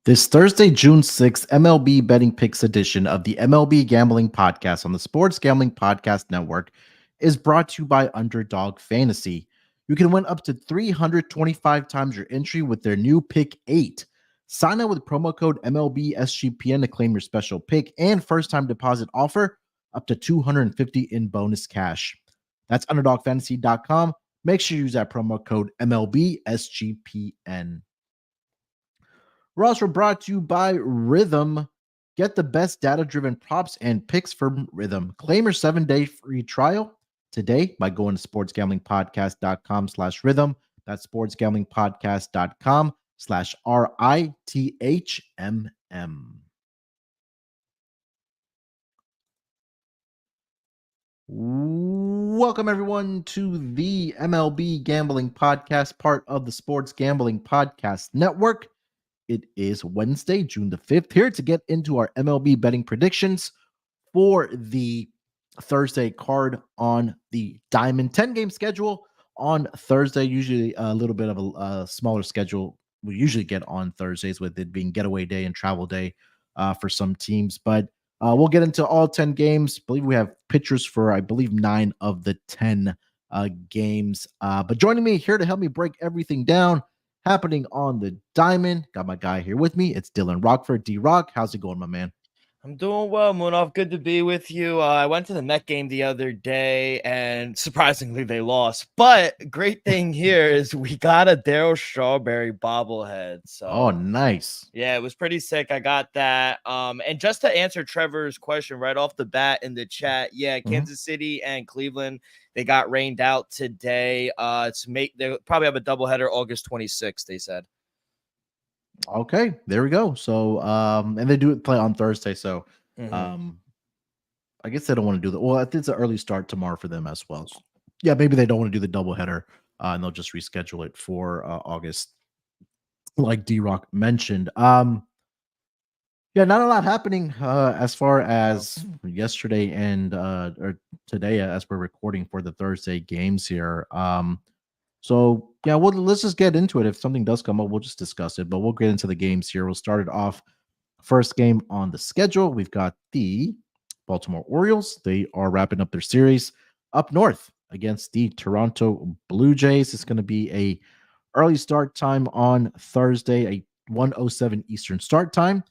This Thursday, June 6th, MLB Betting Picks edition of the MLB Gambling Podcast on the Sports Gambling Podcast Network is brought to you by Underdog Fantasy. You can win up to 325 times your entry with their new Pick 8. Sign up with promo code MLB SGPN to claim your special pick and first-time deposit offer up to $250 in bonus cash. That's UnderdogFantasy.com. Make sure you use that promo code MLB SGPN. We're also brought to you by Rhythm. Get the best data-driven props and picks from Rhythm. Claim your 7-day free trial today by going to sportsgamblingpodcast.com/rhythm. That's sportsgamblingpodcast.com/RITHMM. Welcome, everyone, to the MLB Gambling Podcast, part of the Sports Gambling Podcast Network. It is Wednesday, June the 5th, here to get into our MLB betting predictions for the Thursday card on the Diamond 10-game schedule on Thursday. Usually a little bit of a smaller schedule we usually get on Thursdays, with it being getaway day and travel day for some teams. But we'll get into all 10 games. I believe we have pitchers for, 9 of the 10 games. But joining me here to help me break everything down happening on the Diamond, got my guy here with me. It's Dylan Rockford. D-Rock, how's it going, my man? I'm doing well, Munaf. Good to be with you. I went to the Met game the other day, and surprisingly, they lost. But great thing here is we got a Darryl Strawberry bobblehead. So, oh, nice. Yeah, it was pretty sick. I got that. And just to answer Trevor's question right off the bat in the chat, Kansas City and Cleveland, they got rained out today. They'll probably have a doubleheader August 26th, they said. Okay, there we go. So, and they do play on Thursday. So, I guess they don't want to do that. Well, I think it's an early start tomorrow for them as well. So, yeah, maybe they don't want to do the doubleheader, and they'll just reschedule it for August, like D-Rock mentioned. Yeah, not a lot happening as far as yesterday and or today, as we're recording for the Thursday games here. So, yeah, let's just get into it. If something does come up, we'll just discuss it. But we'll get into the games here. We'll start it off. First game on the schedule, we've got the Baltimore Orioles. They are wrapping up their series up north against the Toronto Blue Jays. It's going to be a early start time on Thursday, a 1:07 Eastern start time.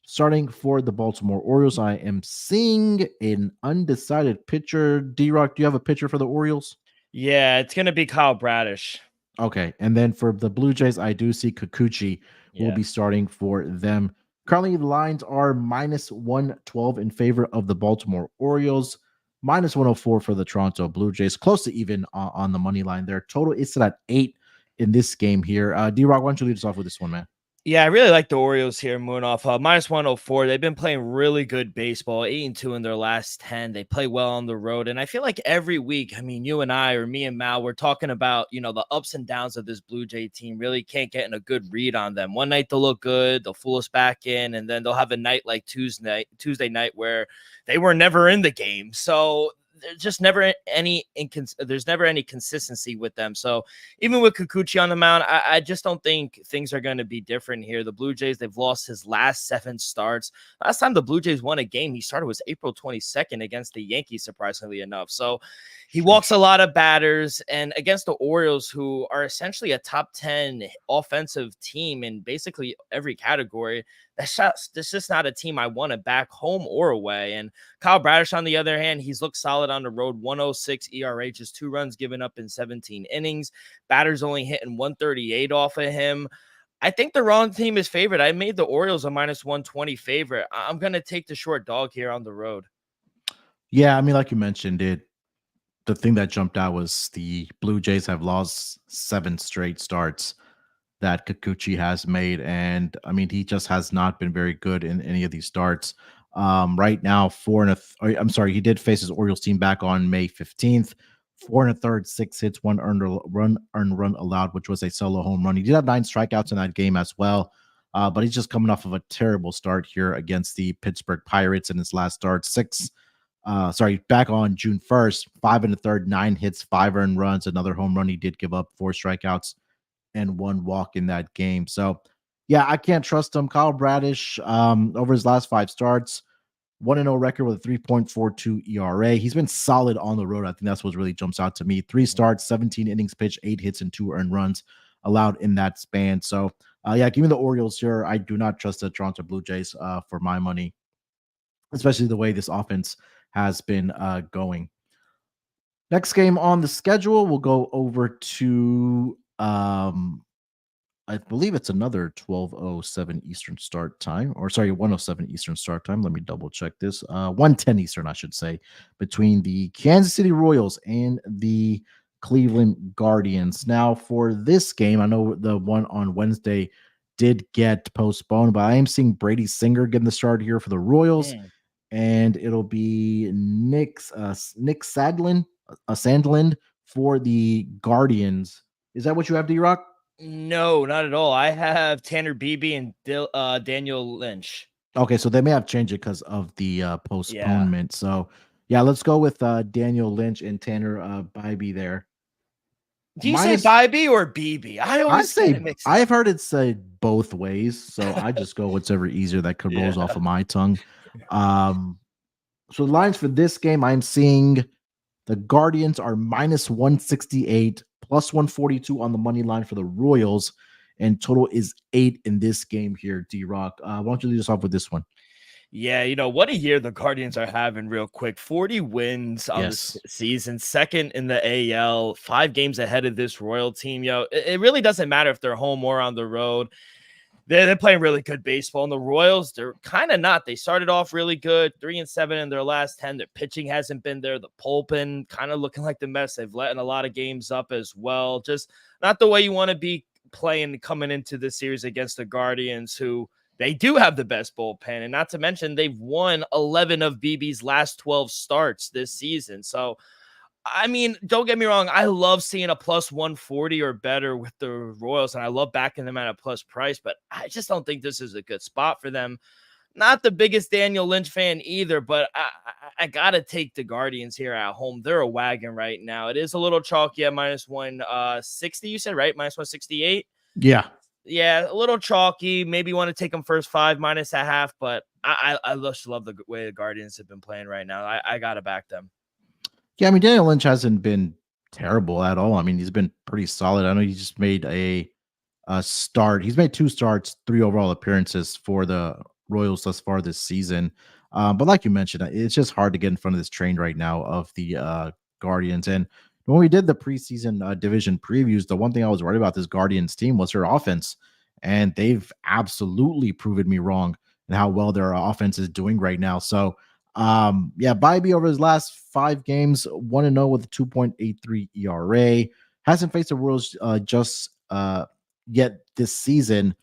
Starting for the Baltimore Orioles, I am seeing an undecided pitcher. D-Rock, do you have a pitcher for the Orioles? Yeah, it's going to be Kyle Bradish. Okay, and then for the Blue Jays, I do see Kikuchi will be starting for them. Currently, the lines are -112 in favor of the Baltimore Orioles, -104 for the Toronto Blue Jays, close to even on the money line there. Total is set at 8 in this game here. D-Rock, why don't you lead us off with this one, man? Yeah, I really like the Orioles here, Munaf. -104. They've been playing really good baseball, 8-2 in their last 10. They play well on the road. And I feel like every week, you and I, or me and Mal, we're talking about, the ups and downs of this Blue Jay team. Really can't get a good read on them. One night they'll look good, they'll fool us back in, and then they'll have a night like Tuesday night where they were never in the game. So there's just never any consistency with them. So even with Kikuchi on the mound, I just don't think things are going to be different here. The Blue Jays, they've lost his last 7 starts. Last time the Blue Jays won a game he started was April 22nd against the Yankees, surprisingly enough. So he walks a lot of batters, and against the Orioles, who are essentially a top 10 offensive team in basically every category, That's just not a team I want to back home or away. And Kyle Bradish, on the other hand, he's looked solid on the road. 106 ERA, just 2 runs given up in 17 innings. Batters only hitting 138 off of him. I think the wrong team is favored. I made the Orioles a minus 120 favorite. I'm going to take the short dog here on the road. Yeah, I mean, like you mentioned, the thing that jumped out was the Blue Jays have lost 7 straight starts that Kikuchi has made. And I mean, he just has not been very good in any of these starts. Right now, I'm sorry, he did face his Orioles team back on May 15th. 4 1/3, 6 hits, one earned run allowed, which was a solo home run. He did have 9 strikeouts in that game as well. But he's just coming off of a terrible start here against the Pittsburgh Pirates in his last start. Back on June 1st, 5 1/3, 9 hits, 5 earned runs, another home run. He did give up 4 strikeouts and 1 walk in that game. So, yeah, I can't trust him. Kyle Bradish, over his last 5 starts, 1-0 record with a 3.42 ERA. He's been solid on the road. I think that's what really jumps out to me. 3 starts, 17 innings pitched, 8 hits, and 2 earned runs allowed in that span. So, yeah, give me the Orioles here. I do not trust the Toronto Blue Jays for my money, especially the way this offense has been going. Next game on the schedule, we'll go over to I believe it's another 12:07 Eastern start time, or sorry, 1:07 Eastern start time. Let me double check this. 1:10 Eastern, I should say, between the Kansas City Royals and the Cleveland Guardians. Now, for this game, I know the one on Wednesday did get postponed, but I am seeing Brady Singer getting the start here for the Royals, and it'll be Nick Sandlin for the Guardians. Is that what you have, D-Rock? No, not at all. I have Tanner Beebe and Daniel Lynch. Okay, so they may have changed it because of the postponement. Yeah. So, yeah, let's go with Daniel Lynch and Tanner Beebe there. Do you say Beebe or Beebe? I say I've heard it said both ways, so I just go whatever easier that could rolls off of my tongue. So the lines for this game, I'm seeing the Guardians are minus 168, plus 142 on the money line for the Royals, and total is 8 in this game here, D-Rock. Why don't you lead us off with this one? Yeah, what a year the Guardians are having real quick. 40 wins on this season, second in the AL, 5 games ahead of this Royal team. It really doesn't matter if they're home or on the road. They're playing really good baseball. And the Royals, they're kind of not. They started off really good, 3-7 in their last 10. Their pitching hasn't been there. The bullpen kind of looking like the mess. They've let in a lot of games up as well. Just not the way you want to be playing coming into this series against the Guardians, who they do have the best bullpen. And not to mention, they've won 11 of BB's last 12 starts this season. So, I mean, don't get me wrong. I love seeing a plus 140 or better with the Royals, and I love backing them at a plus price, but I just don't think this is a good spot for them. Not the biggest Daniel Lynch fan either, but I got to take the Guardians here at home. They're a wagon right now. It is a little chalky at minus 160, you said, right? Minus 168? Yeah. Yeah, a little chalky. Maybe you want to take them first 5 minus a half, but I just love the way the Guardians have been playing right now. I got to back them. Yeah, I mean, Daniel Lynch hasn't been terrible at all. I mean, he's been pretty solid. I know he just made a start. He's made 2 starts, 3 overall appearances for the Royals thus far this season. But like you mentioned, it's just hard to get in front of this train right now of the Guardians. And when we did the preseason division previews, the one thing I was worried about this Guardians team was their offense. And they've absolutely proven me wrong and how well their offense is doing right now. So, Bybee over his last 5 games, 1-0 with a 2.83 ERA. Hasn't faced the Royals just yet this season.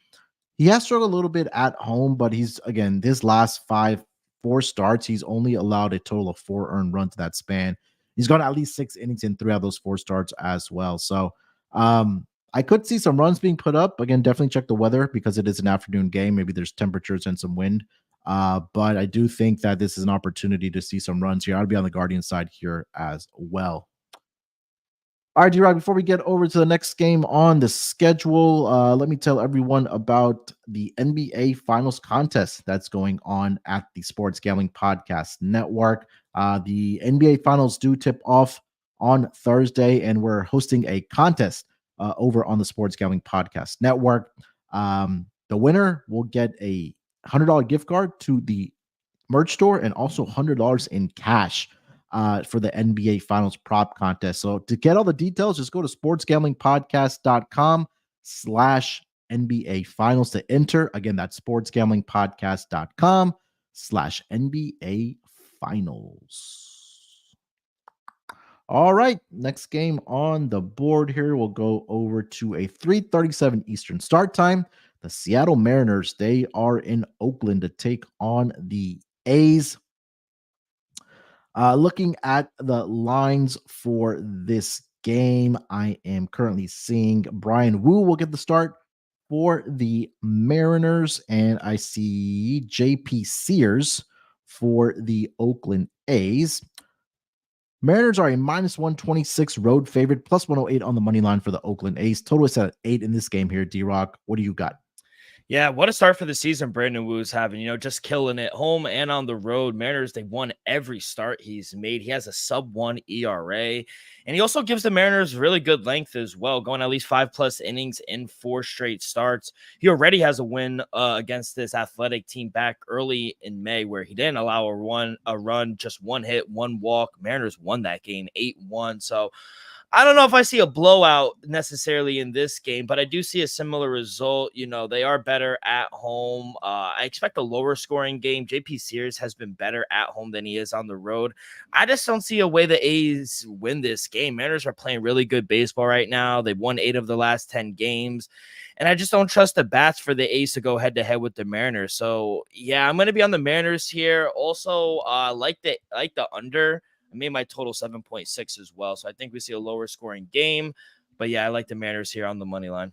He has struggled a little bit at home, but he's, again, this last 4 starts, he's only allowed a total of 4 earned runs to that span. He's gone at least 6 innings in 3 out of those 4 starts as well. So I could see some runs being put up. Again, definitely check the weather because it is an afternoon game. Maybe there's temperatures and some wind. But I do think that this is an opportunity to see some runs here. I'd be on the Guardian side here as well. All right, D-Rock, before we get over to the next game on the schedule, let me tell everyone about the NBA Finals contest that's going on at the Sports Gambling Podcast Network. The NBA Finals do tip off on Thursday, and we're hosting a contest over on the Sports Gambling Podcast Network. The winner will get a $100 gift card to the merch store, and also $100 in cash for the NBA Finals prop contest. So to get all the details, just go to sportsgamblingpodcast.com/NBA Finals to enter. Again, that's sportsgamblingpodcast.com/NBA Finals. All right, next game on the board here. We'll go over to a 3:37 Eastern start time. The Seattle Mariners, they are in Oakland to take on the A's. Looking at the lines for this game, I am currently seeing Brian Wu will get the start for the Mariners, and I see JP Sears for the Oakland A's. Mariners are a -126 road favorite, plus 108 on the money line for the Oakland A's. Total is set at 8 in this game here. D-Rock, what do you got? Yeah, what a start for the season Brandon Wu's having, just killing it home and on the road. Mariners, they won every start he's made. He has a sub-1 ERA, and he also gives the Mariners really good length as well, going at least 5+ innings in 4 straight starts. He already has a win against this Athletic team back early in May, where he didn't allow a run, just 1 hit, 1 walk. Mariners won that game 8-1. So I don't know if I see a blowout necessarily in this game, but I do see a similar result. They are better at home. I expect a lower scoring game. JP Sears has been better at home than he is on the road. I just don't see a way the A's win this game. Mariners are playing really good baseball right now. They've won 8 of the last 10 games. And I just don't trust the bats for the A's to go head-to-head with the Mariners. So, yeah, I'm going to be on the Mariners here. Also, like the under. I made my total 7.6 as well. So I think we see a lower scoring game. But yeah, I like the Mariners here on the money line.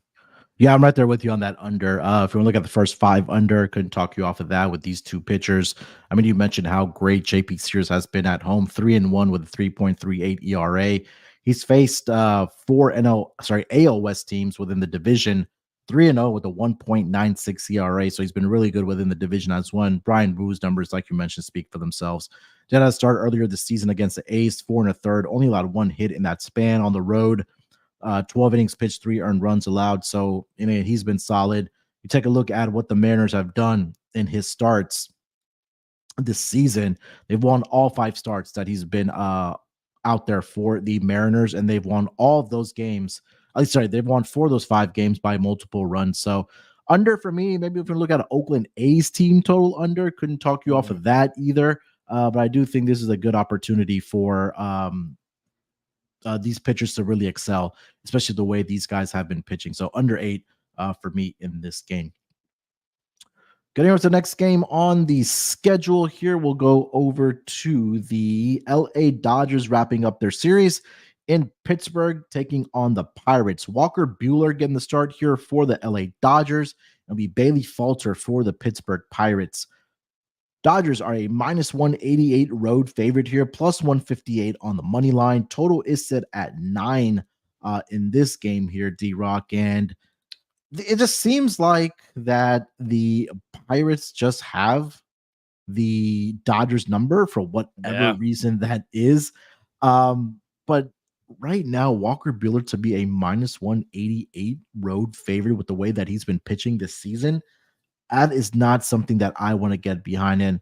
Yeah, I'm right there with you on that under. If you want to look at the first 5 under, couldn't talk you off of that with these 2 pitchers. I mean, you mentioned how great JP Sears has been at home, 3-1 with a 3.38 ERA. He's faced 4 AL West teams within the division, 3-0 with a 1.96 ERA. So he's been really good within the division as one. Brian Wu's numbers, like you mentioned, speak for themselves. Did a start earlier this season against the A's, 4 1/3, only allowed 1 hit in that span on the road. 12 innings pitched, 3 earned runs allowed. So, he's been solid. You take a look at what the Mariners have done in his starts this season. They've won all 5 starts that he's been out there for the Mariners, and they've won all of those games. They've won 4 of those 5 games by multiple runs. So, under for me, maybe if we look at an Oakland A's team total under, couldn't talk you off of that either. But I do think this is a good opportunity for these pitchers to really excel, especially the way these guys have been pitching. So under 8 for me in this game. Getting over to the next game on the schedule here, we'll go over to the LA Dodgers wrapping up their series in Pittsburgh, taking on the Pirates. Walker Buehler getting the start here for the LA Dodgers. It'll be Bailey Falter for the Pittsburgh Pirates. Dodgers are a -188 road favorite here, plus 158 on the money line. Total is set at 9 in this game here, D-Rock. And it just seems like that the Pirates just have the Dodgers number for whatever reason that is. But right now, Walker Buehler to be a -188 road favorite with the way that he's been pitching this season, that is not something that I want to get behind in.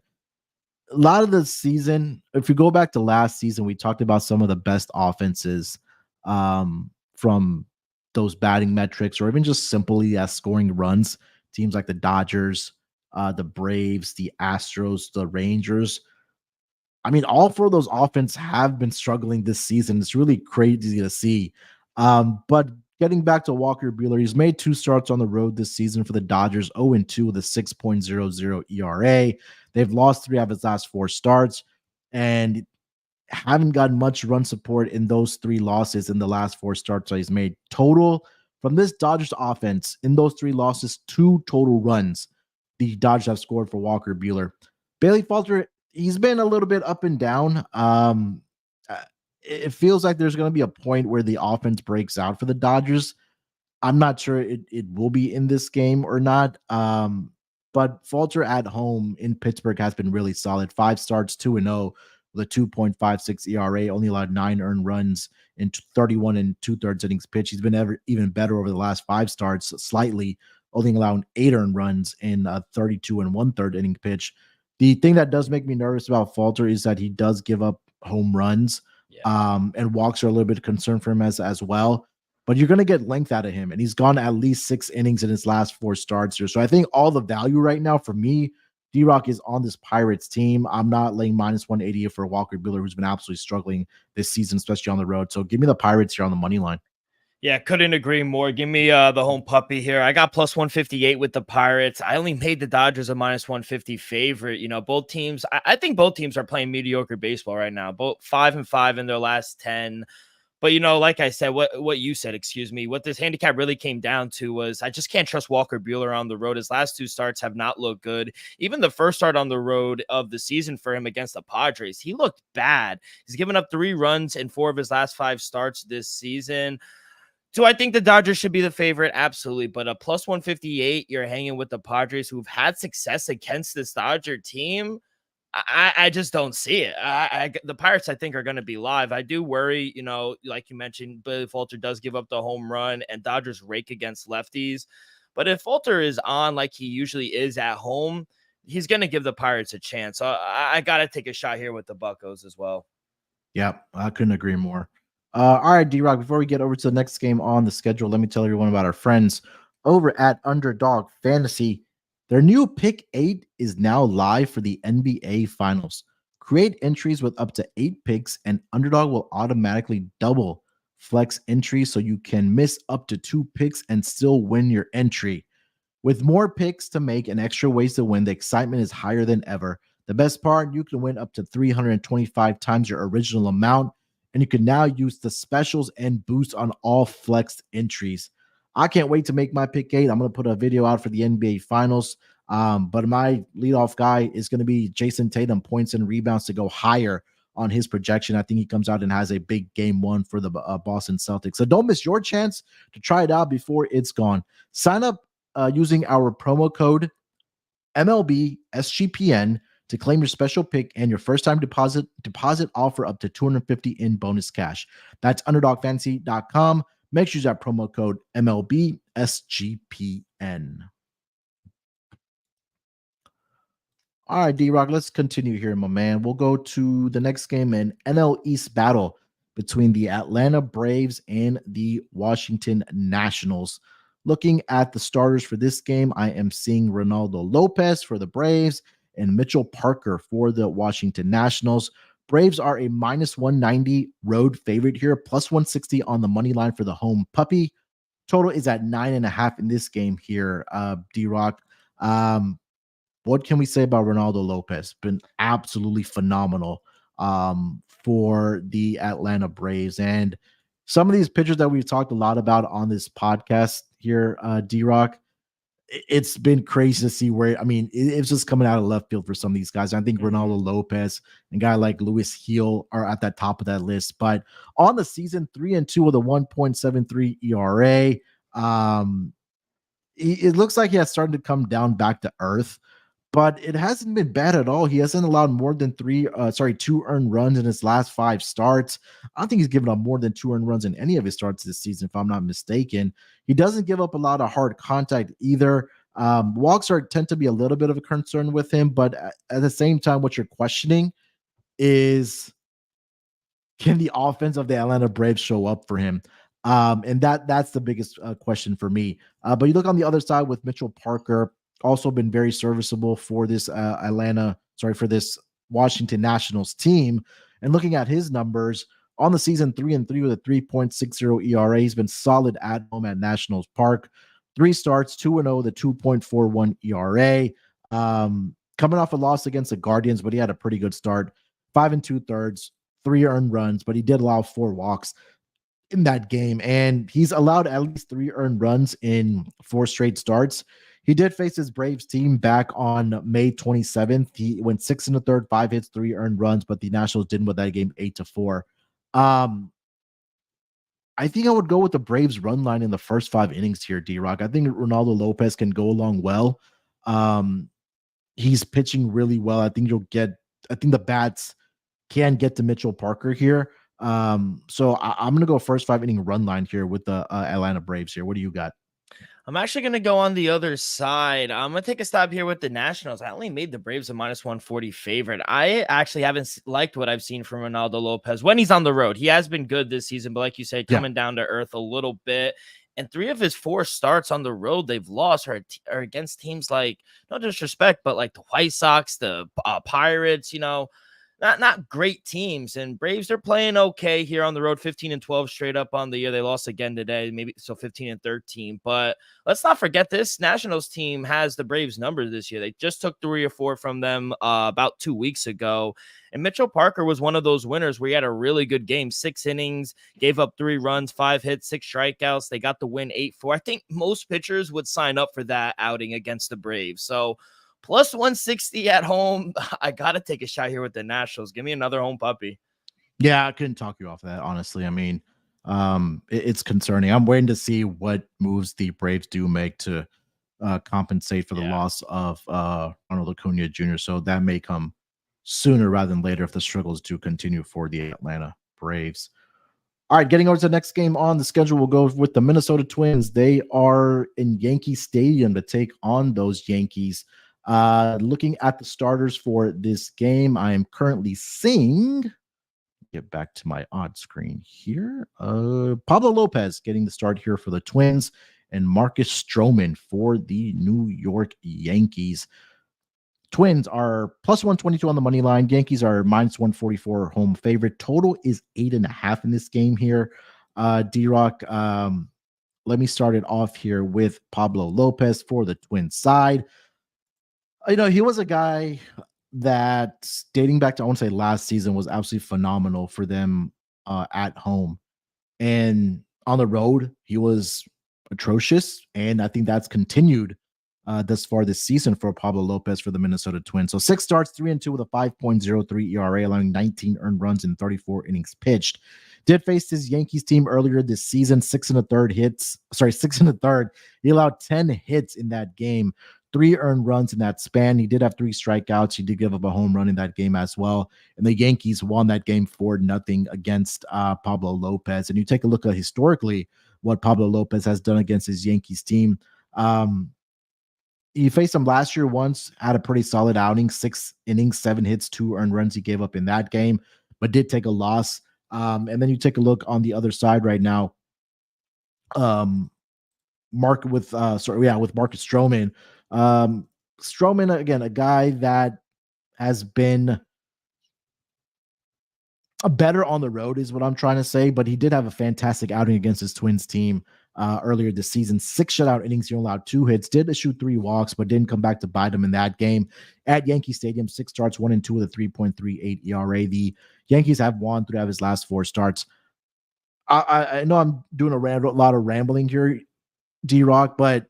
A lot of the season, if you go back to last season, we talked about some of the best offenses from those batting metrics, or even just simply as scoring runs. Teams like the Dodgers, the Braves, the Astros, the Rangers. I mean, all 4 of those offense have been struggling this season. It's really crazy to see. But getting back to Walker Buehler, he's made 2 starts on the road this season for the Dodgers, 0-2 with a 6.00 ERA. They've lost 3 of his last 4 starts and haven't gotten much run support in those 3 losses in the last 4 starts that he's made. Total from this Dodgers offense in those 3 losses, 2 total runs the Dodgers have scored for Walker Buehler. Bailey Falter, he's been a little bit up and down. It feels like there's going to be a point where the offense breaks out for the Dodgers. I'm not sure it will be in this game or not. But Falter at home in Pittsburgh has been really solid. 5 starts, 2-0 with a 2.56 ERA, only allowed 9 earned runs in 31 2/3 innings pitched. He's been even better over the last 5 starts, slightly only allowing 8 earned runs in 32 and 1/3 inning pitch. The thing that does make me nervous about Falter is that he does give up home runs, and walks are a little bit of concern for him as well. But you're going to get length out of him, and he's gone at least 6 innings in his last 4 starts here. So I think all the value right now for me, D-Rock, is on this Pirates team. I'm not laying minus 180 for Walker Buehler, who's been absolutely struggling this season, especially on the road. So give me the Pirates here on the money line. Yeah, couldn't agree more. Give me the home puppy here. I got plus 158 with the Pirates. I only made the Dodgers a minus 150 favorite. You know, both teams, I think both teams are playing mediocre baseball right now. Both 5-5 in their last 10. But, you know, like I said, what you said, excuse me, what this handicap really came down to was I just can't trust Walker Buehler on the road. His last 2 starts have not looked good. Even the first start on the road of the season for him against the Padres, he looked bad. He's given up 3 runs in 4 of his last 5 starts this season. Do I think the Dodgers should be the favorite? Absolutely. But a plus 158, you're hanging with the Padres, who've had success against this Dodger team. I just don't see it. The Pirates, I think, are going to be live. I do worry, you know, like you mentioned, Billy Falter does give up the home run and Dodgers rake against lefties. But if Falter is on like he usually is at home, he's going to give the Pirates a chance. So I got to take a shot here with the Buccos as well. Yeah, I couldn't agree more. All right, D-Rock, before we get over to the next game on the schedule, let me tell everyone about our friends over at Underdog Fantasy. Their new Pick 8 is now live for the NBA Finals. Create entries with up to 8 picks, and Underdog will automatically double flex entries so you can miss up to 2 picks and still win your entry. With more picks to make and extra ways to win, the excitement is higher than ever. The best part, you can win up to 325 times your original amount, and you can now use the specials and boost on all flexed entries. I can't wait to make my pick 8. I'm going to put a video out for the NBA Finals, but my leadoff guy is going to be Jason Tatum, points and rebounds to go higher on his projection. I think he comes out and has a big game 1 for the Boston Celtics. So don't miss your chance to try it out before it's gone. Sign up using our promo code MLB SGPN to claim your special pick and your first time deposit offer up to $250 in bonus cash. That's underdogfantasy.com. Make sure you use that promo code MLB SGPN. All right, D-Rock, let's continue here, my man. We'll go to the next game, an NL East battle between the Atlanta Braves and the Washington Nationals. Looking at the starters for this game, I am seeing Reynaldo Lopez for the Braves and Mitchell Parker for the Washington Nationals. Braves are a minus 190 road favorite here, plus 160 on the money line for the home puppy. Total is at 9.5 in this game here, D-Rock. What can we say about Reynaldo Lopez? Been absolutely phenomenal for the Atlanta Braves. And some of these pitchers that we've talked a lot about on this podcast here, D-Rock, it's been crazy to see where, I mean, it's just coming out of left field for some of these guys. I think Reynaldo Lopez and a guy like Luis Gil are at that top of that list. But on the season, 3-2 with a 1.73 ERA. It looks like he has started to come down back to earth, but it hasn't been bad at all. He hasn't allowed more than 2 earned runs in his last 5 starts. I don't think he's given up more than 2 earned runs in any of his starts this season, if I'm not mistaken. He doesn't give up a lot of hard contact either. Walks tend to be a little bit of a concern with him, but at the same time, what you're questioning is, can the offense of the Atlanta Braves show up for him? And that's the biggest question for me. But you look on the other side with Mitchell Parker, also been very serviceable for this for this Washington Nationals team. And looking at his numbers on the season, 3-3 with a 3.60 ERA. He's been solid at home at Nationals Park. 3 starts, 2-0 with a 2.41 ERA. Coming off a loss against the Guardians, but he had a pretty good start. 5 2/3, 3 earned runs, but he did allow 4 walks in that game. And he's allowed at least 3 earned runs in 4 straight starts. He did face his Braves team back on May 27th. He went 6 1/3, 5 hits, 3 earned runs, but the Nationals didn't win that game 8-4. I think I would go with the Braves run line in the first 5 innings here, D-Rock. I think Reynaldo Lopez can go along well. He's pitching really well. I think the bats can get to Mitchell Parker here. So I'm going to go first 5 inning run line here with the Atlanta Braves here. What do you got? I'm actually going to go on the other side. I'm going to take a stop here with the Nationals. I only made the Braves a -140 favorite. I actually haven't liked what I've seen from Reynaldo Lopez when he's on the road. He has been good this season, but like you said, coming down to earth a little bit. And 3 of his 4 starts on the road they've lost are against teams like, no disrespect, but like the White Sox, the Pirates, not great teams. And Braves, they're playing okay here on the road, 15-12 straight up on the year. They lost again today, maybe so 15-13. But let's not forget this Nationals team has the Braves number this year. They just took 3 or 4 from them about 2 weeks ago. And Mitchell Parker was one of those winners where he had a really good game, 6 innings, gave up 3 runs, 5 hits, 6 strikeouts. They got the win 8-4. I think most pitchers would sign up for that outing against the Braves. So plus 160 at home. I got to take a shot here with the Nationals. Give me another home puppy. Yeah, I couldn't talk you off of that, honestly. I mean, it's concerning. I'm waiting to see what moves the Braves do make to compensate for the loss of Ronald Acuna Jr. So that may come sooner rather than later if the struggles do continue for the Atlanta Braves. All right, getting over to the next game on the schedule, we'll go with the Minnesota Twins. They are in Yankee Stadium to take on those Yankees. Looking at the starters for this game, I am currently seeing, get back to my odd screen here, Pablo Lopez getting the start here for the Twins and Marcus Stroman for the New York Yankees. Twins are plus 122 on the money line. Yankees are -144 home favorite. Total is 8.5 in this game here. D-Rock, let me start it off here with Pablo Lopez for the Twins side. He was a guy that dating back to, I want to say last season, was absolutely phenomenal for them at home. And on the road, he was atrocious. And I think that's continued thus far this season for Pablo Lopez for the Minnesota Twins. So 6 starts, 3-2 with a 5.03 ERA, allowing 19 earned runs in 34 innings pitched. Did face his Yankees team earlier this season, 6 1/3 hits. 6 1/3. He allowed 10 hits in that game. 3 earned runs in that span. He did have 3 strikeouts. He did give up a home run in that game as well. And the Yankees won that game 4-0 against Pablo Lopez. And you take a look at historically what Pablo Lopez has done against his Yankees team. He faced him last year once, had a pretty solid outing, 6 innings, 7 hits, 2 earned runs he gave up in that game, but did take a loss. And then you take a look on the other side right now. With Marcus Stroman. Stroman, again, a guy that has been better on the road is what I'm trying to say, but he did have a fantastic outing against his Twins team earlier this season. 6 shutout innings, he allowed 2 hits, did issue 3 walks, but didn't come back to bite him in that game. At Yankee Stadium, 6 starts, 1-2 with a 3.38 ERA. The Yankees have won 3 of his last 4 starts. I know I'm doing a lot of rambling here, D-Rock, but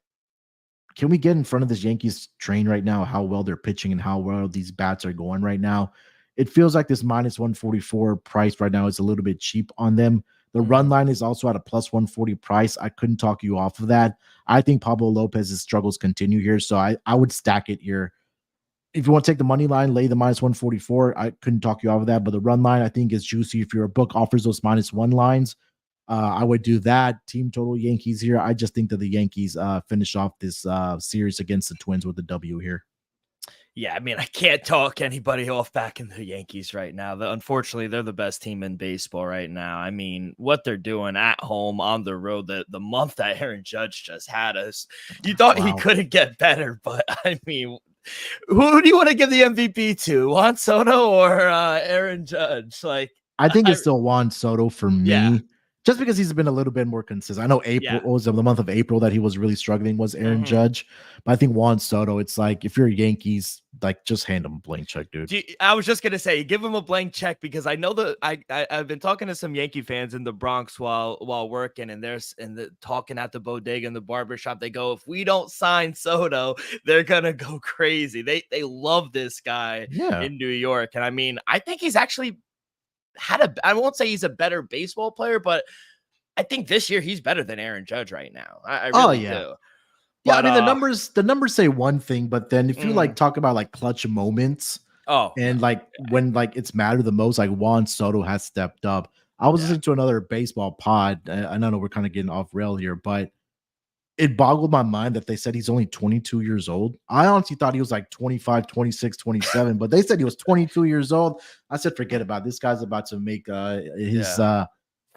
can we get in front of this Yankees train right now, how well they're pitching and how well these bats are going right now? It feels like this -144 price right now is a little bit cheap on them. The run line is also at a +140 price. I couldn't talk you off of that. I think Pablo Lopez's struggles continue here, so I would stack it here. If you want to take the money line, lay the -144. I couldn't talk you off of that, but the run line I think is juicy. If your book offers those -1 lines, I would do that. Team total Yankees here. I just think that the Yankees finish off this series against the Twins with the W here. Yeah, I mean, I can't talk anybody off back in the Yankees right now. Unfortunately, they're the best team in baseball right now. I mean, what they're doing at home, on the road, the month that Aaron Judge just had us, you thought he couldn't get better. But, I mean, who do you want to give the MVP to? Juan Soto or Aaron Judge? I think it's still Juan Soto for me. Yeah. Just because he's been a little bit more consistent. I know was the month of April that he was really struggling was Aaron Judge. But I think Juan Soto, it's like, if you're Yankees, just hand him a blank check, dude. I was just going to say, give him a blank check, because I know that I've been talking to some Yankee fans in the Bronx while working, and talking at the bodega and the barbershop. They go, if we don't sign Soto, they're going to go crazy. They love this guy in New York. And I mean, I think he's actually I won't say he's a better baseball player, but I think this year he's better than Aaron Judge right now. I really do. Yeah, but, I mean, the numbers say one thing, but then if you talk about clutch moments, when it's mattered the most, Juan Soto has stepped up. I was listening to another baseball pod, and I know we're kind of getting off rail here, but it boggled my mind that they said he's only 22 years old. I honestly thought he was like 25, 26, 27, but they said he was 22 years old. I said, forget about it. This guy's about to make his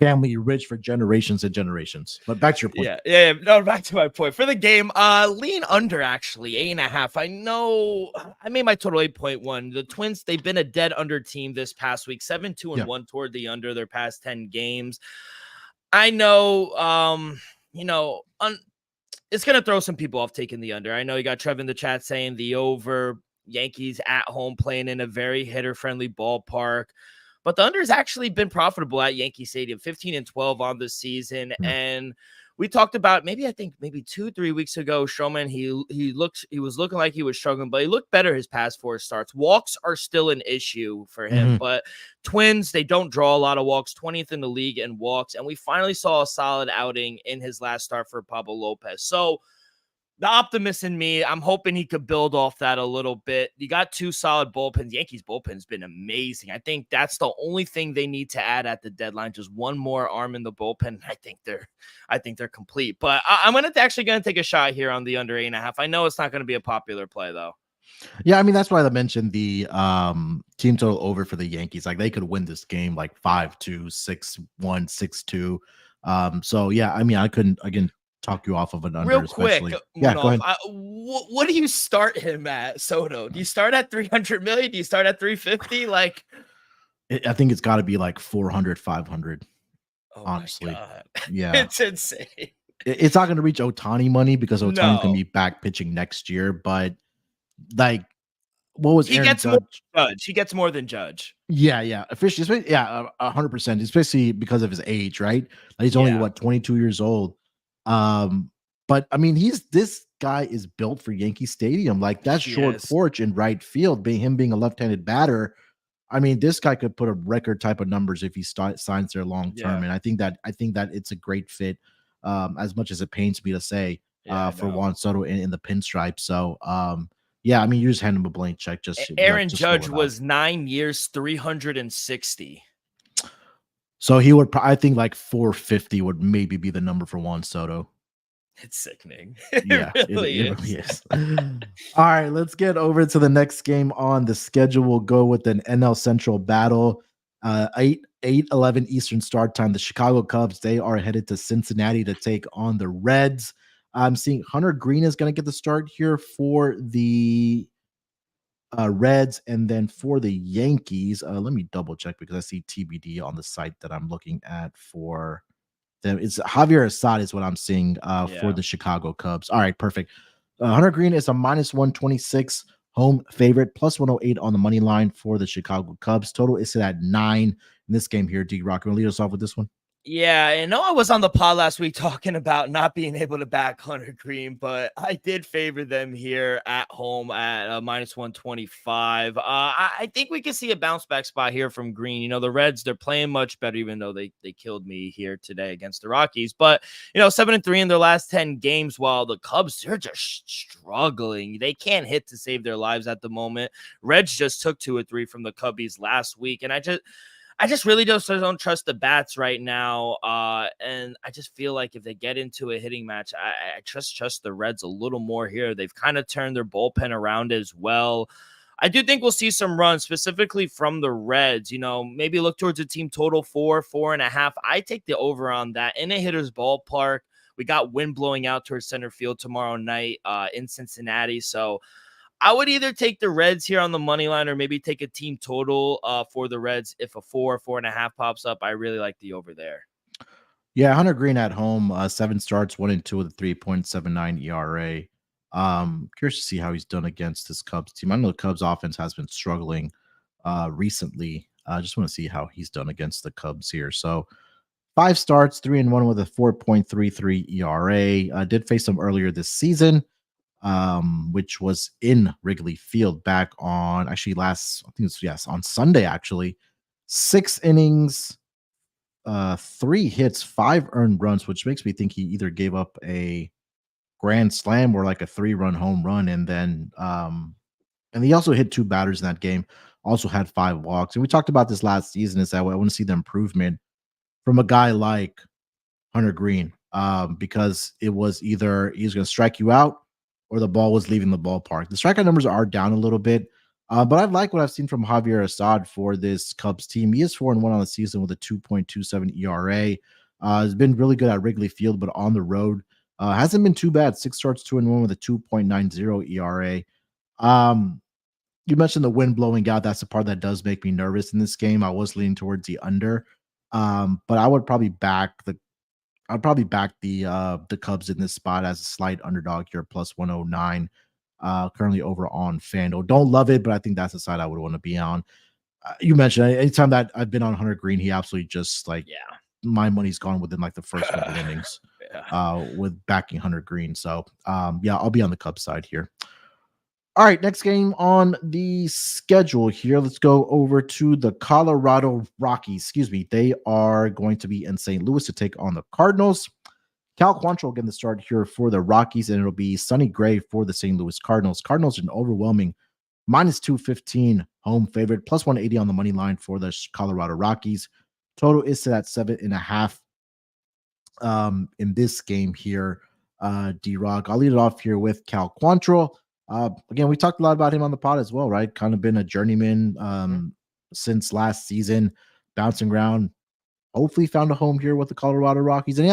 family rich for generations and generations. But back to your point. Yeah. No, back to my point. For the game, lean under actually, 8.5. I know I made my total 8.1. The Twins, they've been a dead under team this past week, 7-2-1 toward the under their past 10 games. I know, it's going to throw some people off taking the under. I know you got Trev in the chat saying the over, Yankees at home playing in a very hitter-friendly ballpark. But the under has actually been profitable at Yankee Stadium, 15-12 on the season. Mm-hmm. And we talked about maybe 2-3 weeks ago, Showman, he was looking like he was struggling, but he looked better his past 4 starts. Walks are still an issue for him, but Twins, they don't draw a lot of walks, 20th in the league in walks. And we finally saw a solid outing in his last start for Pablo Lopez. So the optimist in me, I'm hoping he could build off that a little bit. You got 2 solid bullpens. Yankees bullpen's been amazing. I think that's the only thing they need to add at the deadline. Just one more arm in the bullpen. I think they're complete. But I'm actually going to take a shot here on the under 8.5. I know it's not going to be a popular play though. Yeah, I mean, that's why I mentioned the team total over for the Yankees. Like they could win this game like 5-2, 6-1, 6-2. So yeah, I mean, I couldn't again talk you off of an under. Real quick, yeah, go ahead. What do you start him at, Soto? Do you start at 300 million? Do you start at 350? Like, I think it's got to be like 400, 500. Honestly, yeah, it's insane. It's not going to reach Ohtani money because Ohtani's going to be back pitching next year. But like, what was he Aaron gets Judge? more than Judge? He gets more than Judge. Yeah, officially, yeah, 100%, especially because of his age, right? Like he's only 22 years old. But I mean, this guy is built for Yankee Stadium. Like that short porch in right field, being a left-handed batter. I mean, this guy could put a record type of numbers if he signs there long term. And I think that it's a great fit. As much as it pains me to say, for Juan Soto in the pinstripe. So, yeah, I mean, you just hand him a blank check. Aaron Judge was 9 years, 360. So he would, I think, like 450 would maybe be the number for Juan Soto. It's sickening. Yeah, it really is. All right, let's get over to the next game on the schedule. We'll go with an NL Central battle. 8:11 Eastern start time. The Chicago Cubs, they are headed to Cincinnati to take on the Reds. I'm seeing Hunter Green is going to get the start here for the Reds, and then for the Yankees, let me double check because I see TBD on the site that I'm looking at for them. It's Javier Assad is what I'm seeing for the Chicago Cubs. All right, perfect. Hunter Green is a -126 home favorite, +108 on the money line for the Chicago Cubs. Total is set at 9 in this game here. D-Rock, want to lead us off with this one? Yeah, I know I was on the pod last week talking about not being able to back Hunter Green, but I did favor them here at home at -125. I think we can see a bounce back spot here from Green. You know, the Reds, they're playing much better, even though they killed me here today against the Rockies. But, 7-3 in their last 10 games, while the Cubs, they're just struggling. They can't hit to save their lives at the moment. Reds just took 2 or 3 from the Cubbies last week, and I just really don't trust the bats right now. And I just feel like if they get into a hitting match, I trust the Reds a little more here. They've kind of turned their bullpen around as well. I do think we'll see some runs specifically from the Reds. Maybe look towards a team total 4.5. I take the over on that in a hitter's ballpark. We got wind blowing out towards center field tomorrow night in Cincinnati. So I would either take the Reds here on the money line or maybe take a team total for the Reds. If a 4.5 pops up, I really like the over there. Yeah, Hunter Green at home, 7 starts, 1-2 with a 3.79 ERA. Curious to see how he's done against this Cubs team. I know the Cubs offense has been struggling recently. I just want to see how he's done against the Cubs here. So 5 starts, 3-1 with a 4.33 ERA. Did face them earlier this season, which was in Wrigley Field back on on Sunday, actually. 6 innings, 3 hits, 5 earned runs, which makes me think he either gave up a grand slam or like a 3-run home run. And then, and he also hit 2 batters in that game, also had 5 walks. And we talked about this last season is that I want to see the improvement from a guy like Hunter Green. because it was either he's going to strike you out or the ball was leaving the ballpark. The strikeout numbers are down a little bit, but I like what I've seen from Javier Assad for this Cubs team. He is 4-1 on the season with a 2.27 ERA. Has been really good at Wrigley Field, but on the road hasn't been too bad. 6 starts, 2-1 with a 2.90 ERA. You mentioned the wind blowing out. That's the part that does make me nervous in this game. I was leaning towards the under, but I would probably back the Cubs in this spot as a slight underdog here, plus 109. Currently over on FanDuel. Don't love it, but I think that's the side I would want to be on. You mentioned anytime that I've been on Hunter Green, he absolutely just my money's gone within like the first couple innings with backing Hunter Green. So I'll be on the Cubs side here. All right, next game on the schedule here. Let's go over to the Colorado Rockies. Excuse me. They are going to be in St. Louis to take on the Cardinals. Cal Quantrill getting the start here for the Rockies, and it'll be Sonny Gray for the St. Louis Cardinals. Cardinals an overwhelming minus 215 home favorite, plus 180 on the money line for the Colorado Rockies. Total is set at 7.5 in this game here. D-Rock. I'll lead it off here with Cal Quantrill. Again, we talked a lot about him on the pod as well, right? Kind of been a journeyman since last season, bouncing around. Hopefully found a home here with the Colorado Rockies. And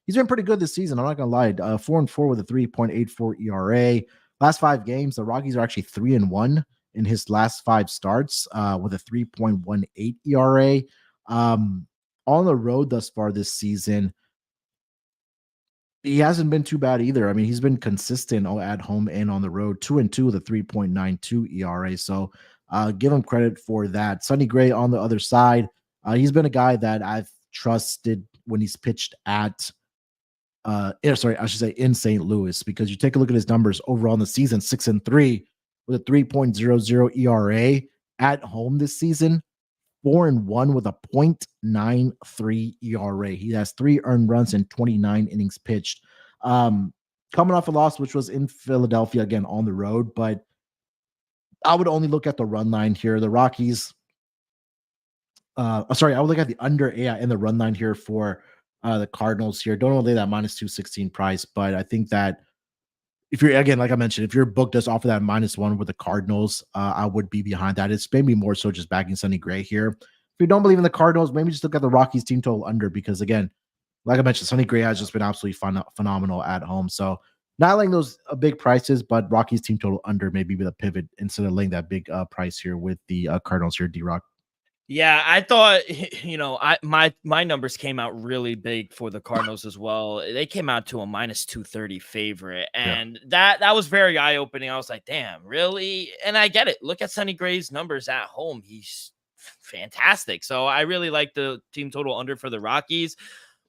he's been pretty good this season. I'm not going to lie. 4-4 with a 3.84 ERA. Last 5 games, the Rockies are actually 3-1 in his last 5 starts with a 3.18 ERA. On the road thus far this season, he hasn't been too bad either. I mean, he's been consistent at home and on the road, 2-2 with a 3.92 ERA. So give him credit for that. Sonny Gray on the other side. He's been a guy that I've trusted when he's pitched at in St. Louis, because you take a look at his numbers overall in the season, 6-3 with a 3.00 ERA at home this season, 4-1 with a 0.93 ERA. He has 3 earned runs in 29 innings pitched. Coming off a loss, which was in Philadelphia, again on the road, but I would only look at the run line here. The Rockies, I would look at the under and the run line here for the Cardinals here. Don't want to lay that minus 216 price, but I think that if you're, again, like I mentioned, if your book does offer that -1 with the Cardinals, I would be behind that. It's maybe more so just backing Sonny Gray here. If you don't believe in the Cardinals, maybe just look at the Rockies team total under, because again, like I mentioned, Sonny Gray has just been absolutely phenomenal at home. So not laying those big prices, but Rockies team total under maybe with a pivot instead of laying that big price here with the Cardinals here, D-Rock. Yeah, I thought, my numbers came out really big for the Cardinals as well. They came out to a minus 230 favorite, and that was very eye-opening. I was like, damn, really? And I get it. Look at Sonny Gray's numbers at home. He's fantastic. So I really like the team total under for the Rockies,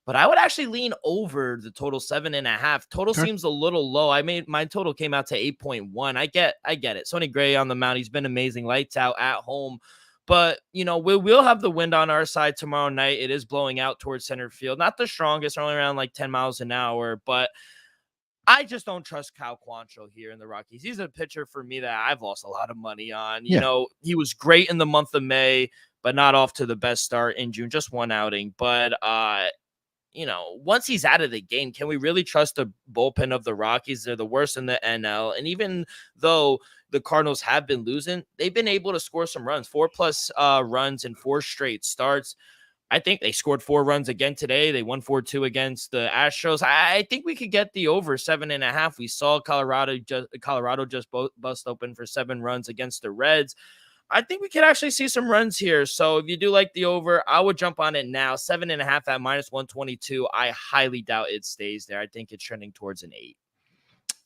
but I would actually lean over the total 7.5. Total seems a little low. My total came out to 8.1. I get it. Sonny Gray on the mound. He's been amazing. Lights out at home. But, we'll have the wind on our side tomorrow night. It is blowing out towards center field. Not the strongest, only around like 10 miles an hour. But I just don't trust Cal Quantrill here in the Rockies. He's a pitcher for me that I've lost a lot of money on. You know, he was great in the month of May, but not off to the best start in June. Just one outing. But, once he's out of the game, can we really trust the bullpen of the Rockies? They're the worst in the NL. And even though the Cardinals have been losing, they've been able to score some runs, 4+ runs in 4 straight starts. I think they scored 4 runs again today. They won 4-2 against the Astros. I think we could get the over 7.5. We saw Colorado just bust open for 7 runs against the Reds. I think we could actually see some runs here. So if you do like the over, I would jump on it now. 7.5 at -122. I highly doubt it stays there. I think it's trending towards an 8.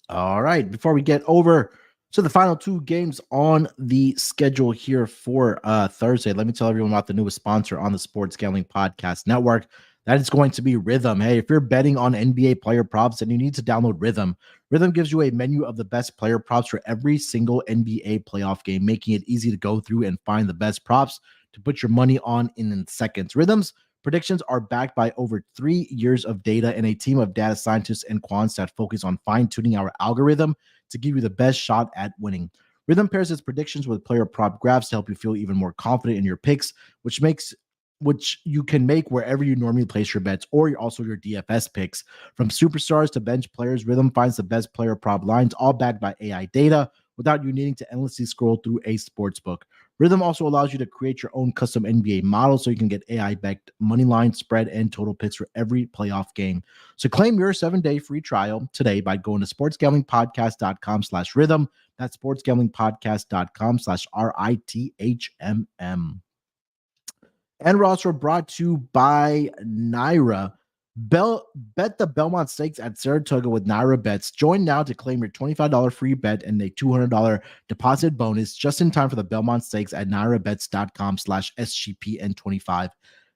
All right. Before we get over to the final 2 games on the schedule here for Thursday, let me tell everyone about the newest sponsor on the Sports Gambling Podcast Network. That is going to be Rhythm. Hey, if you're betting on NBA player props, then you need to download Rhythm. Rhythm gives you a menu of the best player props for every single NBA playoff game, making it easy to go through and find the best props to put your money on in seconds. Rhythm's predictions are backed by over 3 years of data and a team of data scientists and quants that focus on fine-tuning our algorithm to give you the best shot at winning. Rhythm pairs its predictions with player prop graphs to help you feel even more confident in your picks, which makes which you can make wherever you normally place your bets or also your DFS picks. From superstars to bench players, Rhythm finds the best player prop lines, all backed by AI data, without you needing to endlessly scroll through a sportsbook. Rhythm also allows you to create your own custom NBA model so you can get AI-backed money line, spread, and total picks for every playoff game. So claim your 7-day free trial today by going to sportsgamblingpodcast.com/rhythm. That's sportsgamblingpodcast.com/RITHMM. And we're also brought to you by Naira. Bet the Belmont Stakes at Saratoga with Naira Bets. Join now to claim your $25 free bet and a $200 deposit bonus just in time for the Belmont Stakes at nairabets.com/SGPN25.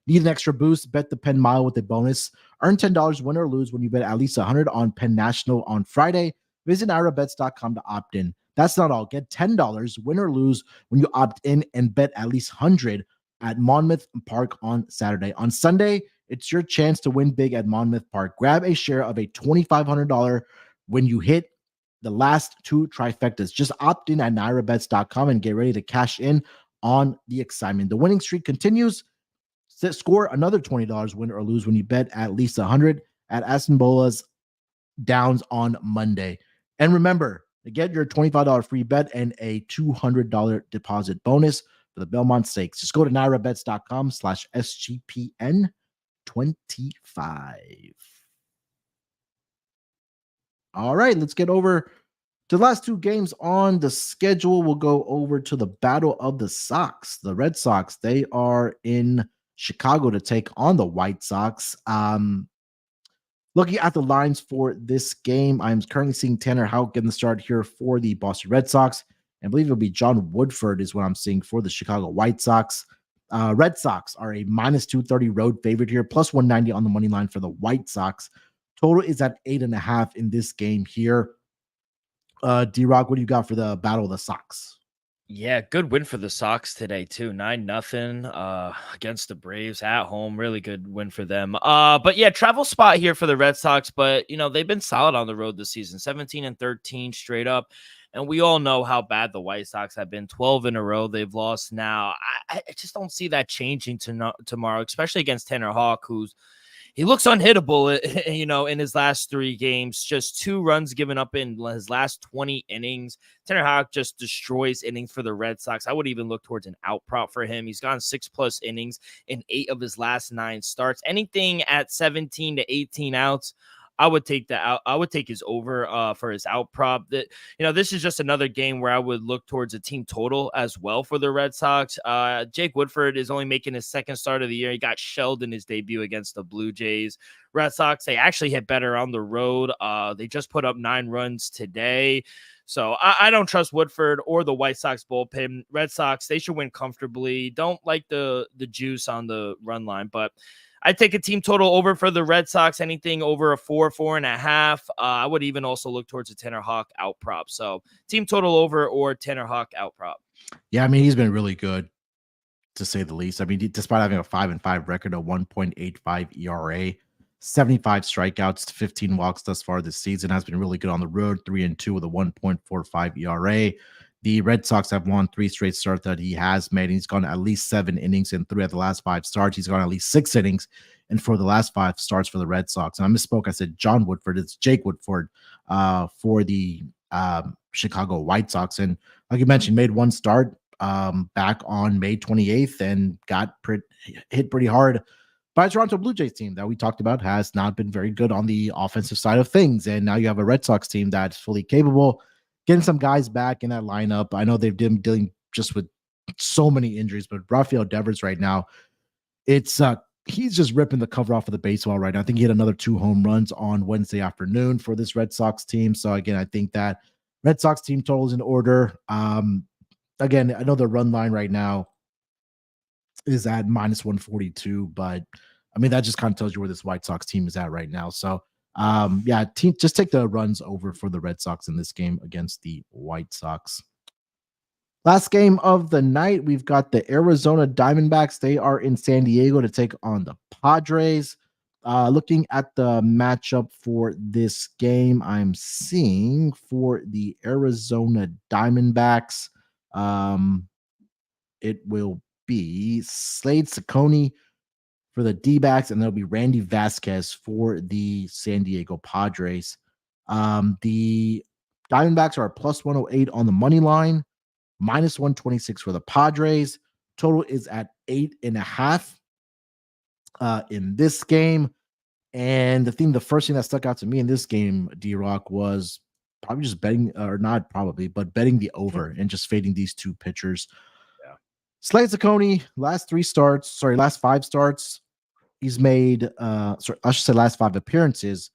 Need an extra boost? Bet the Penn Mile with a bonus. Earn $10 win or lose when you bet at least 100 on Penn National on Friday. Visit nairabets.com to opt in. That's not all. Get $10 win or lose when you opt in and bet at least 100 at Monmouth Park on Saturday. On Sunday, it's your chance to win big at Monmouth Park. Grab a share of a $2,500 when you hit the last two trifectas. Just opt in at nairabets.com and get ready to cash in on the excitement. The winning streak continues. Score another $20 win or lose when you bet at least 100 at Aston Bola's Downs on Monday. And remember, to get your $25 free bet and a $200 deposit bonus for the Belmont Stakes, just go to nairabets.com/SGPN25. All right, let's get over to the last two games on the schedule. We'll go over to the Battle of the Sox. The Red Sox, they are in Chicago to take on the White Sox. Looking at the lines for this game, I'm currently seeing Tanner Houck getting the start here for the Boston Red Sox. I believe it'll be John Woodford is what I'm seeing for the Chicago White Sox. Red Sox are a -230 road favorite here, plus 190 on the money line for the White Sox. Total is at 8.5 in this game here. D-Rock, what do you got for the Battle of the Sox? Yeah, good win for the Sox today too. 9-0 against the Braves at home. Really good win for them. But yeah, travel spot here for the Red Sox, but they've been solid on the road this season. 17-13 straight up. And we all know how bad the White Sox have been. 12 in a row they've lost now. I just don't see that changing tomorrow, especially against Tanner Houck, he looks unhittable, in his last 3 games. Just 2 runs given up in his last 20 innings. Tanner Houck just destroys innings for the Red Sox. I would even look towards an out prop for him. He's gone 6+ innings in 8 of his last 9 starts. Anything at 17 to 18 outs, I would take that out. I would take his over for his out prop. That this is just another game where I would look towards a team total as well for the Red Sox. Jake Woodford is only making his 2nd start of the year. He got shelled in his debut against the Blue Jays. Red Sox, they actually hit better on the road. They just put up 9 runs today. So I don't trust Woodford or the White Sox bullpen. Red Sox, they should win comfortably. Don't like the juice on the run line, but I take a team total over for the Red Sox, anything over a 4.5. I would even also look towards a Tanner Houck out prop. So team total over or Tanner Houck out prop. Yeah, I mean, he's been really good, to say the least. I mean, despite having a 5-5 record, a 1.85 ERA, 75 strikeouts, 15 walks thus far this season, has been really good on the road, 3-2 with a 1.45 ERA. The Red Sox have won 3 straight starts that he has made. He's gone at least 7 innings in 3 of the last 5 starts. He's gone at least 6 innings and for the last 5 starts for the Red Sox. And I misspoke. I said John Woodford. It's Jake Woodford for the Chicago White Sox. And like you mentioned, made 1 start back on May 28th and got hit pretty hard by a Toronto Blue Jays team that we talked about has not been very good on the offensive side of things. And now you have a Red Sox team that's fully capable, getting some guys back in that lineup. I know they've been dealing just with so many injuries, but Rafael Devers right now, it's he's just ripping the cover off of the baseball right now. I think he hit another 2 home runs on Wednesday afternoon for this Red Sox team. So again, I think that Red Sox team total is in order. Again, I know the run line right now is at -142, but I mean, that just kind of tells you where this White Sox team is at right now. So just take the runs over for the Red Sox in this game against the White Sox. Last game of the night, we've got the Arizona Diamondbacks. They are in San Diego to take on the Padres. Looking at the matchup for this game, I'm seeing for the Arizona Diamondbacks, it will be Slade Cecconi for the D-backs, and there'll be Randy Vasquez for the San Diego Padres. The Diamondbacks are plus 108 on the money line, minus 126 for the Padres. Total is at 8.5 in this game. And the first thing that stuck out to me in this game, D-Rock, was probably just betting, or not probably, but betting the over and just fading these two pitchers. Yeah. Slade Ciccone, last 5 starts, he's made, I should say last 5 appearances.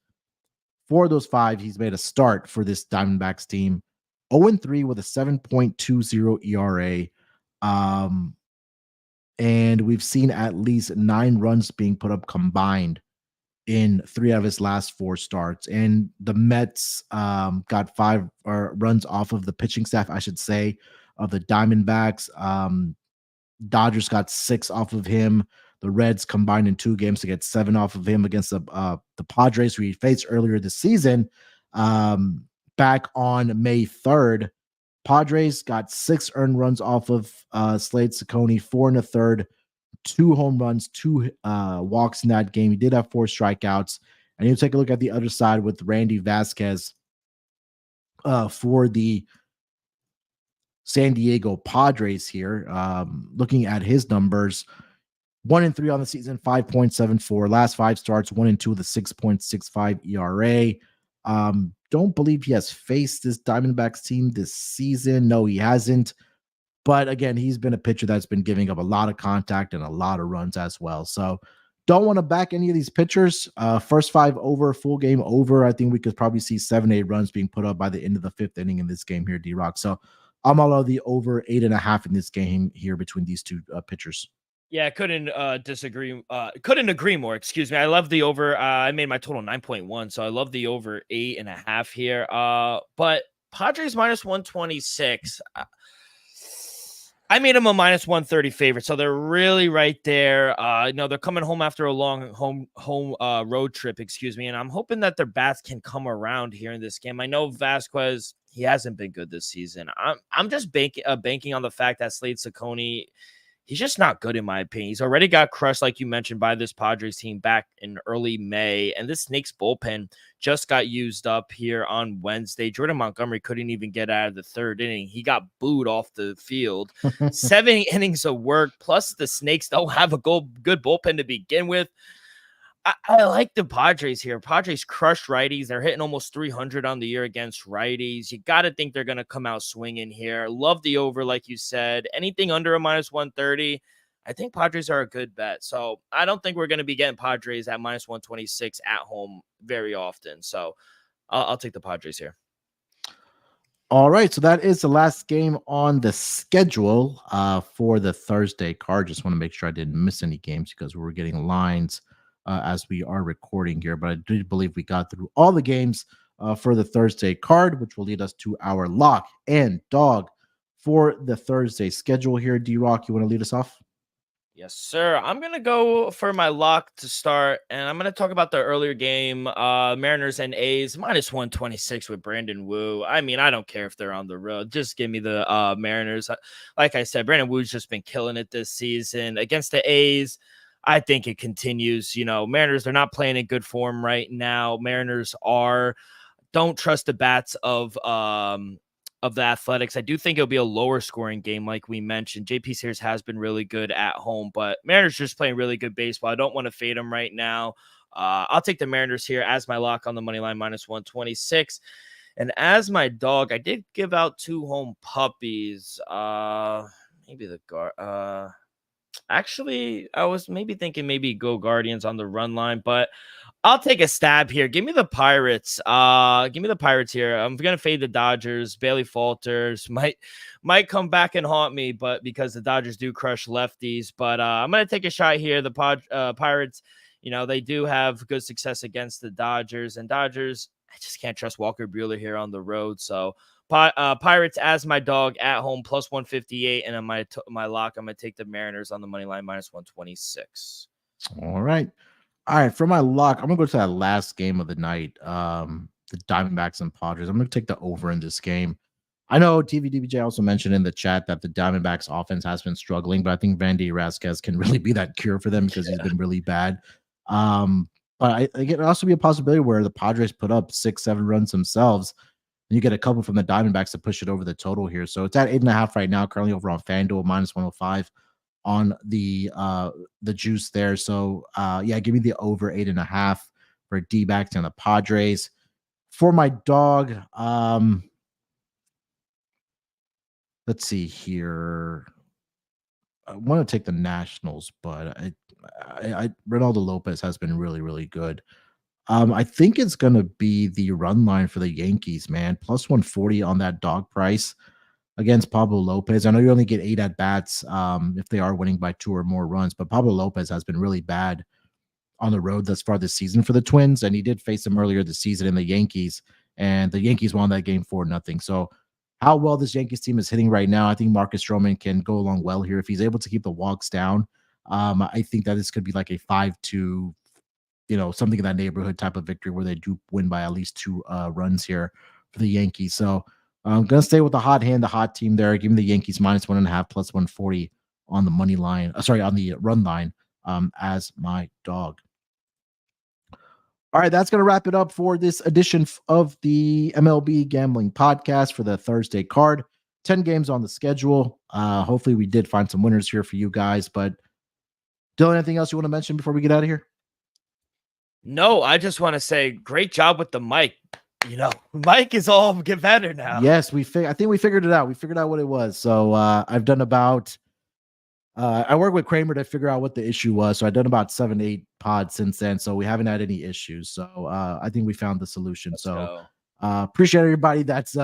4 of those 5, he's made a start for this Diamondbacks team. 0-3 with a 7.20 ERA. And we've seen at least 9 runs being put up combined in 3 out of his last 4 starts. And the Mets got 5 runs off of the pitching staff, I should say, of the Diamondbacks. Dodgers got 6 off of him. The Reds combined in 2 games to get 7 off of him against the Padres, who he faced earlier this season. Back on May 3rd, Padres got 6 earned runs off of Slade Ciccone, 4 1/3, 2 home runs, 2 walks in that game. He did have 4 strikeouts. And you take a look at the other side with Randy Vasquez for the San Diego Padres here. Looking at his numbers, 1-3 on the season, 5.74. Last 5 starts, 1-2 with a 6.65 ERA. Don't believe he has faced this Diamondbacks team this season. No, he hasn't. But again, he's been a pitcher that's been giving up a lot of contact and a lot of runs as well. So don't want to back any of these pitchers. First 5 over, full game over. I think we could probably see 7-8 runs being put up by the end of the 5th inning in this game here, D-Rock. So I'm all of the over 8.5 in this game here between these 2 pitchers. Yeah, couldn't agree more. Excuse me. I love the over. I made my total 9.1, so I love the over 8.5 here. But Padres minus 126. I made them a minus 130 favorite, so they're really right there. They're coming home after a long home road trip, excuse me, and I'm hoping that their bats can come around here in this game. I know Vasquez, he hasn't been good this season. I'm just banking on the fact that Slade Ciccone, he's just not good in my opinion. He's already got crushed, like you mentioned, by this Padres team back in early May. And this Snakes bullpen just got used up here on Wednesday. Jordan Montgomery couldn't even get out of the 3rd inning. He got booed off the field. 7 innings of work. Plus the Snakes don't have a good bullpen to begin with. I like the Padres here. Padres crushed righties. They're hitting almost 300 on the year against righties. You got to think they're going to come out swinging here. Love the over, like you said. Anything under a minus 130, I think Padres are a good bet. So I don't think we're going to be getting Padres at minus 126 at home very often. So I'll take the Padres here. All right, so that is the last game on the schedule for the Thursday card. Just want to make sure I didn't miss any games because we were getting lines as we are recording here, but I do believe we got through all the games for the Thursday card, which will lead us to our lock and dog for the Thursday schedule here. D-Rock, you want to lead us off? Yes, sir. I'm going to go for my lock to start, and I'm going to talk about the earlier game, Mariners and A's, minus 126 with Brandon Wu. I mean, I don't care if they're on the road. Just give me the Mariners. Like I said, Brandon Wu's just been killing it this season. Against the A's, I think it continues. Mariners, they're not playing in good form right now. Mariners don't trust the bats of the Athletics. I do think it'll be a lower scoring game, like we mentioned. JP Sears has been really good at home, but Mariners just playing really good baseball. I don't want to fade them right now. I'll take the Mariners here as my lock on the money line, minus 126. And as my dog, I did give out 2 home puppies. Maybe the guard. Actually, I was thinking go Guardians on the run line, but I'll take a stab here. Give me the Pirates. Give me the Pirates here. I'm gonna fade the Dodgers. Bailey Falters might come back and haunt me, but because the Dodgers do crush lefties. But I'm gonna take a shot here. The Pirates, they do have good success against the Dodgers, and Dodgers, I just can't trust Walker Buehler here on the road. So Pirates as my dog at home, plus 158, and on my lock, I'm gonna take the Mariners on the money line, minus 126. All right. For my lock, I'm gonna go to that last game of the night, the Diamondbacks and Padres. I'm gonna take the over in this game. I know TVDBJ also mentioned in the chat that the Diamondbacks offense has been struggling, but I think Vandy Rasquez can really be that cure for them because he's been really bad. But it could also be a possibility where the Padres put up 6-7 runs themselves, and you get a couple from the Diamondbacks to push it over the total here. So it's at 8.5 right now, currently over on FanDuel, -105 on the juice there. So yeah, give me the over 8.5 for D-backs and the Padres. For my dog, let's see here. I want to take the Nationals, but Reynaldo Lopez has been really, really good. I think it's going to be the run line for the Yankees, man. +140 on that dog price against Pablo Lopez. I know you only get 8 at bats if they are winning by 2 or more runs, but Pablo Lopez has been really bad on the road thus far this season for the Twins, and he did face them earlier this season in the Yankees, and the Yankees won that game 4-0. So how well this Yankees team is hitting right now, I think Marcus Stroman can go along well here if he's able to keep the walks down. I think that this could be like a 5-2, something in that neighborhood type of victory where they do win by at least 2 runs here for the Yankees. So I'm gonna stay with the hot hand, the hot team there. Give me the Yankees -1.5 +140 on the money line. On the run line as my dog. All right, that's going to wrap it up for this edition of the MLB Gambling Podcast for the Thursday card. 10 games on the schedule. Hopefully we did find some winners here for you guys. But Dylan, anything else you want to mention before we get out of here? No, I just want to say great job with the mic. Mike is all get better now. Yes, I think we figured it out. We figured out what it was. So I've done about I work with Kramer to figure out what the issue was. So I've done about 7-8 pods since then. So we haven't had any issues. So I think we found the solution. Appreciate everybody that's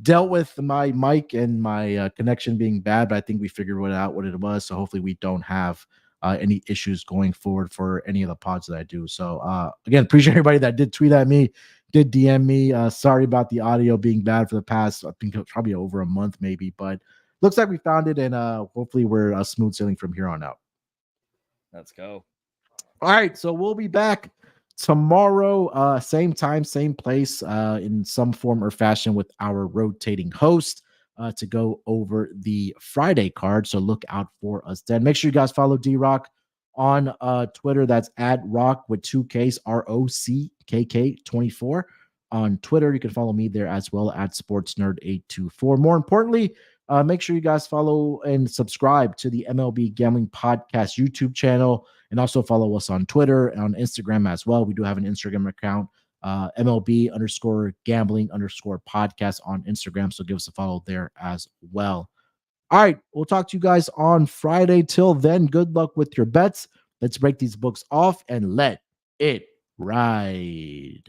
dealt with my mic and my connection being bad, but I think we figured out what it was. So hopefully we don't have any issues going forward for any of the pods that I do. So again, appreciate everybody that did tweet at me, did DM me. Sorry about the audio being bad for the past, I think probably over a month maybe, but looks like we found it, and hopefully we're smooth sailing from here on out. Let's go. All right, so we'll be back tomorrow, same time, same place, in some form or fashion with our rotating host to go over the Friday card. So look out for us then. Make sure you guys follow D-Rock on Twitter. That's at Rock with 2 Ks, ROCKK24. On Twitter, you can follow me there as well at SportsNerd824. More importantly, make sure you guys follow and subscribe to the MLB Gambling Podcast YouTube channel, and also follow us on Twitter and on Instagram as well. We do have an Instagram account, MLB_gambling_podcast on Instagram. So give us a follow there as well. All right, we'll talk to you guys on Friday. Till then, good luck with your bets. Let's break these books off and let it ride.